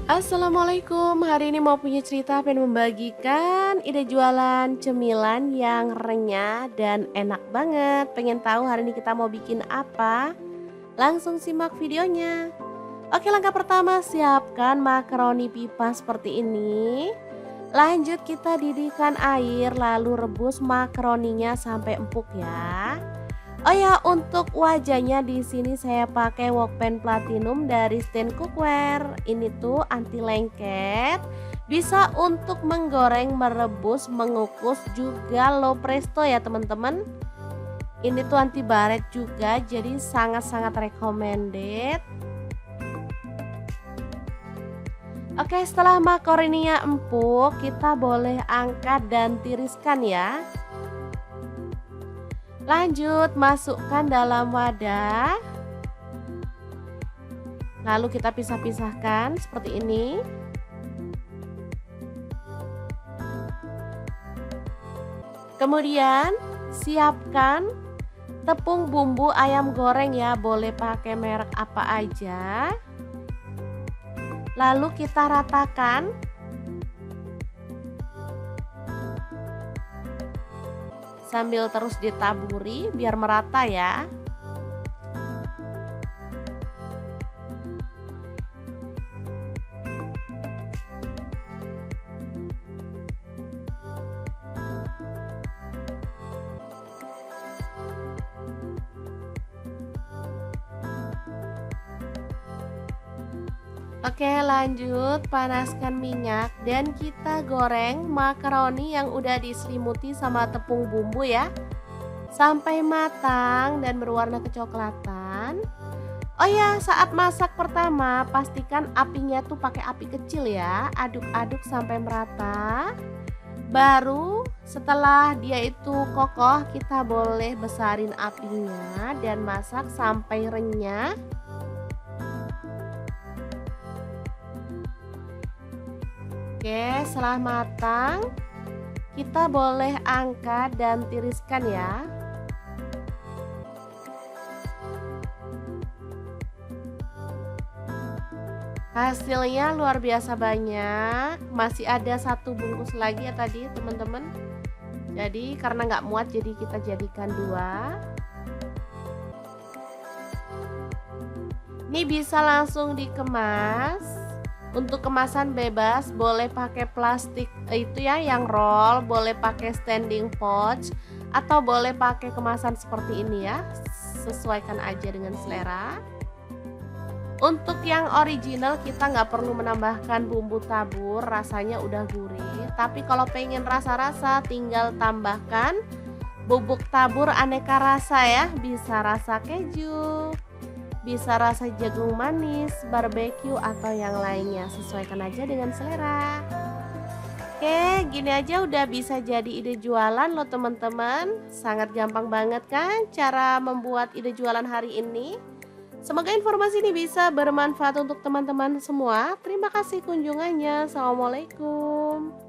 Assalamualaikum, hari ini mau punya cerita pengen membagikan ide jualan cemilan yang renyah dan enak banget. Pengen tahu hari ini kita mau bikin apa? Langsung simak videonya. Oke, langkah pertama siapkan makaroni pipa seperti ini. Lanjut kita didihkan air lalu rebus makaroninya sampai empuk ya. Oh ya, untuk wajahnya di sini saya pakai wokpen platinum dari Stand Cookware. Ini tuh anti lengket, bisa untuk menggoreng, merebus, mengukus, juga low presto ya teman-teman. Ini tuh anti baret juga, jadi sangat-sangat recommended. Oke, setelah makaroninya empuk, kita boleh angkat dan tiriskan ya. Lanjut masukkan dalam wadah. Lalu kita pisah-pisahkan seperti ini. Kemudian siapkan tepung bumbu ayam goreng ya, boleh pakai merek apa aja. Lalu kita ratakan. Sambil terus ditaburi biar merata ya. Oke, lanjut panaskan minyak dan kita goreng makaroni yang udah diselimuti sama tepung bumbu ya, sampai matang dan berwarna kecoklatan. Oh ya, saat masak pertama pastikan apinya tuh pakai api kecil ya. Aduk-aduk sampai merata. Baru setelah dia itu kokoh, kita boleh besarin apinya dan masak sampai renyah. Oke, setelah matang, kita boleh angkat dan tiriskan ya. Hasilnya luar biasa banyak. Masih ada satu bungkus lagi ya tadi teman-teman. Jadi karena nggak muat, jadi kita jadikan dua. Ini bisa langsung dikemas. Untuk kemasan bebas, boleh pakai plastik itu ya yang roll, boleh pakai standing pouch, atau boleh pakai kemasan seperti ini ya. Sesuaikan aja dengan selera. Untuk yang original kita nggak perlu menambahkan bumbu tabur, rasanya udah gurih. Tapi kalau pengen rasa-rasa tinggal tambahkan bubuk tabur aneka rasa ya, bisa rasa keju, bisa rasa jagung manis, barbeque atau yang lainnya, sesuaikan aja dengan selera. Oke, gini aja udah bisa jadi ide jualan loh teman-teman. Sangat gampang banget kan cara membuat ide jualan hari ini. Semoga informasi ini bisa bermanfaat untuk teman-teman semua. Terima kasih kunjungannya. Assalamualaikum.